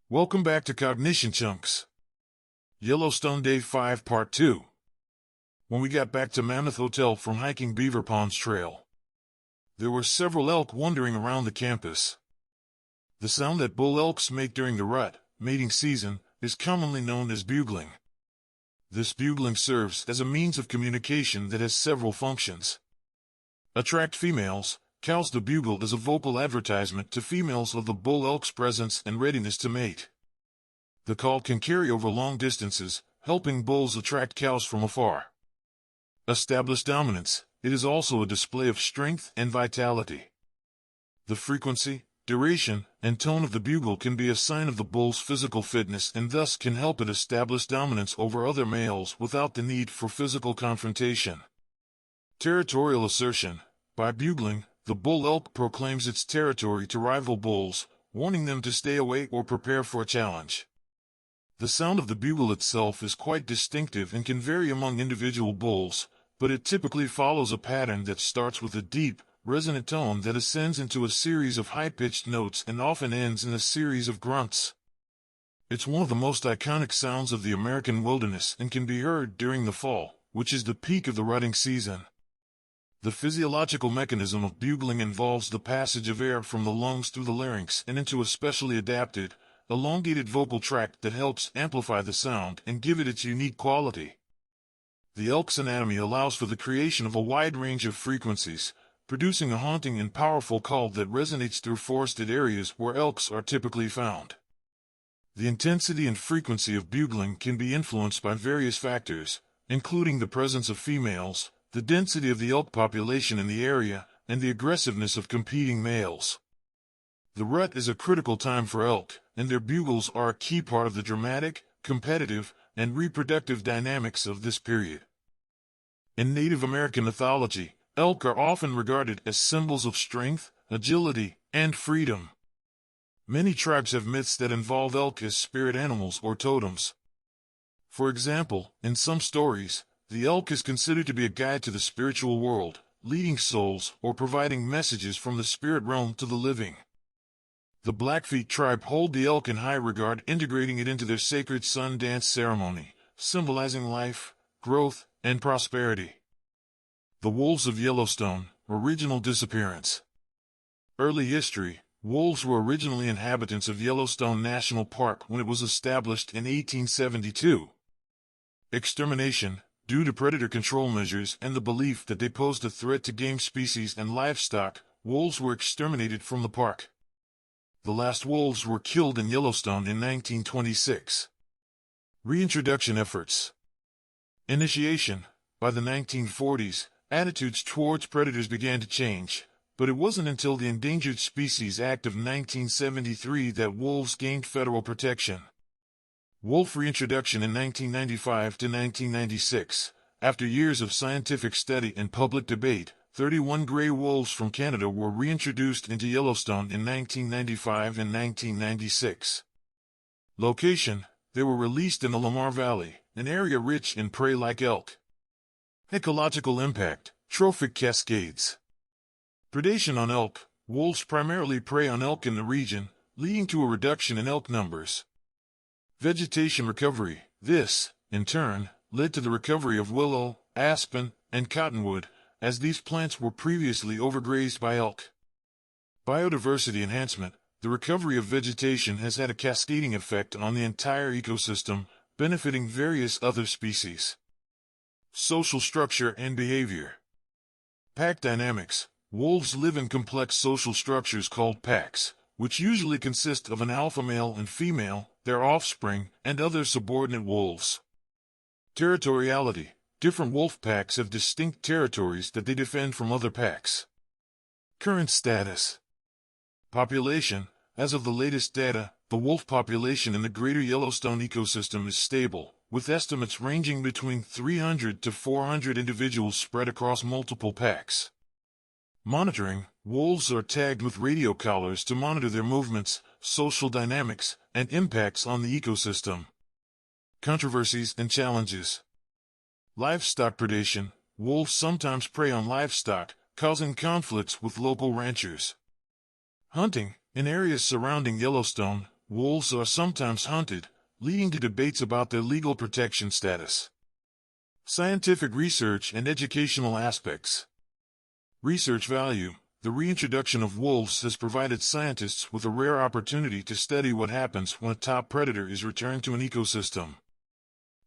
Welcome back to CognitionChunks. Yellowstone Day 5 Part 2. When we got back to Mammoth Hotel from hiking Beaver Ponds Trail, there were several elk wandering around the campus. The sound that bull elks make during the rut, mating season, is commonly known as bugling. This bugling serves as a means of communication that has several functions. Attract females. Cows. The bugle is a vocal advertisement to females of the bull elk's presence and readiness to mate. The call can carry over long distances, helping bulls attract cows from afar. Establish dominance. It is also a display of strength and vitality. The frequency, duration, and tone of the bugle can be a sign of the bull's physical fitness and thus can help it establish dominance over other males without the need for physical confrontation. Territorial assertion. By bugling, the bull elk proclaims its territory to rival bulls, warning them to stay away or prepare for a challenge. The sound of the bugle itself is quite distinctive and can vary among individual bulls, but it typically follows a pattern that starts with a deep, resonant tone that ascends into a series of high-pitched notes and often ends in a series of grunts. It's one of the most iconic sounds of the American wilderness and can be heard during the fall, which is the peak of the rutting season. The physiological mechanism of bugling involves the passage of air from the lungs through the larynx and into a specially adapted, elongated vocal tract that helps amplify the sound and give it its unique quality. The elk's anatomy allows for the creation of a wide range of frequencies, producing a haunting and powerful call that resonates through forested areas where elks are typically found. The intensity and frequency of bugling can be influenced by various factors, including the presence of females, the density of the elk population in the area, and the aggressiveness of competing males. The rut is a critical time for elk, and their bugles are a key part of the dramatic, competitive, and reproductive dynamics of this period. In Native American mythology, elk are often regarded as symbols of strength, agility, and freedom. Many tribes have myths that involve elk as spirit animals or totems. For example, in some stories, the elk is considered to be a guide to the spiritual world, leading souls or providing messages from the spirit realm to the living. The Blackfeet tribe hold the elk in high regard, integrating it into their sacred sun dance ceremony, symbolizing life, growth, and prosperity. The wolves of Yellowstone, original disappearance. Early history. Wolves were originally inhabitants of Yellowstone National Park when it was established in 1872. Extermination. Due to predator control measures and the belief that they posed a threat to game species and livestock, wolves were exterminated from the park. The last wolves were killed in Yellowstone in 1926. Reintroduction efforts. Initiation. By the 1940s, attitudes towards predators began to change, but it wasn't until the Endangered Species Act of 1973 that wolves gained federal protection. Wolf reintroduction in 1995 to 1996. After years of scientific study and public debate, 31 gray wolves from Canada were reintroduced into Yellowstone in 1995 and 1996. Location. They were released in the Lamar Valley, an area rich in prey like elk. Ecological impact. Trophic cascades. Predation on elk. Wolves primarily prey on elk in the region, leading to a reduction in elk numbers. Vegetation recovery. This, in turn, led to the recovery of willow, aspen, and cottonwood, as these plants were previously overgrazed by elk. Biodiversity enhancement. The recovery of vegetation has had a cascading effect on the entire ecosystem, benefiting various other species. Social structure and behavior. Pack dynamics. Wolves live in complex social structures called packs, which usually consist of an alpha male and female, their offspring, and other subordinate wolves. Territoriality. Different wolf packs have distinct territories that they defend from other packs. Current status. Population. As of the latest data, the wolf population in the greater Yellowstone ecosystem is stable, with estimates ranging between 300 to 400 individuals spread across multiple packs. Monitoring. Wolves are tagged with radio collars to monitor their movements, social dynamics, and impacts on the ecosystem. Controversies and challenges. Livestock predation. Wolves sometimes prey on livestock, causing conflicts with local ranchers. Hunting. In areas surrounding Yellowstone, Wolves are sometimes hunted, leading to debates about their legal protection status. Scientific research and educational aspects. Research value. The reintroduction of wolves has provided scientists with a rare opportunity to study what happens when a top predator is returned to an ecosystem.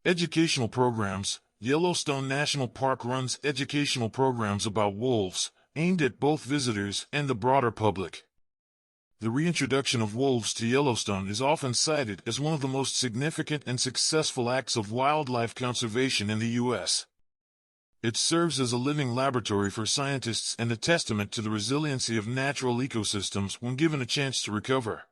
Educational programs. Yellowstone National Park runs educational programs about wolves, aimed at both visitors and the broader public. The reintroduction of wolves to Yellowstone is often cited as one of the most significant and successful acts of wildlife conservation in the U.S. It serves as a living laboratory for scientists and a testament to the resiliency of natural ecosystems when given a chance to recover.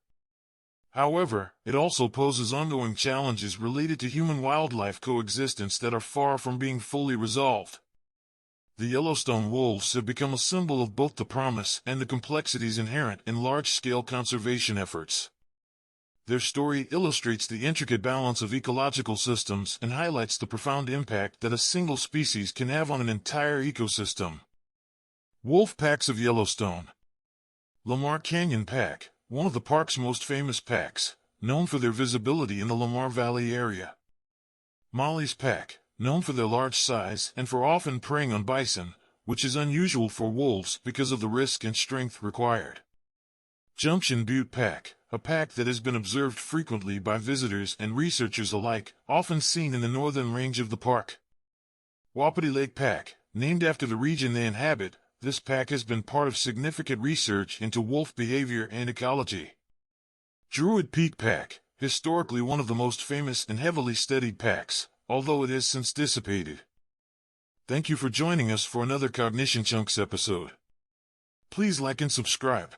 However, it also poses ongoing challenges related to human-wildlife coexistence that are far from being fully resolved. The Yellowstone wolves have become a symbol of both the promise and the complexities inherent in large-scale conservation efforts. Their story illustrates the intricate balance of ecological systems and highlights the profound impact that a single species can have on an entire ecosystem. Wolf packs of Yellowstone. Lamar Canyon Pack, one of the park's most famous packs, known for their visibility in the Lamar Valley area. Molly's Pack, known for their large size and for often preying on bison, which is unusual for wolves because of the risk and strength required. Junction Butte Pack, a pack that has been observed frequently by visitors and researchers alike, often seen in the northern range of the park. Wapiti Lake Pack, named after the region they inhabit, this pack has been part of significant research into wolf behavior and ecology. Druid Peak Pack, historically one of the most famous and heavily studied packs, although it has since dissipated. Thank you for joining us for another CognitionChunks episode. Please like and subscribe.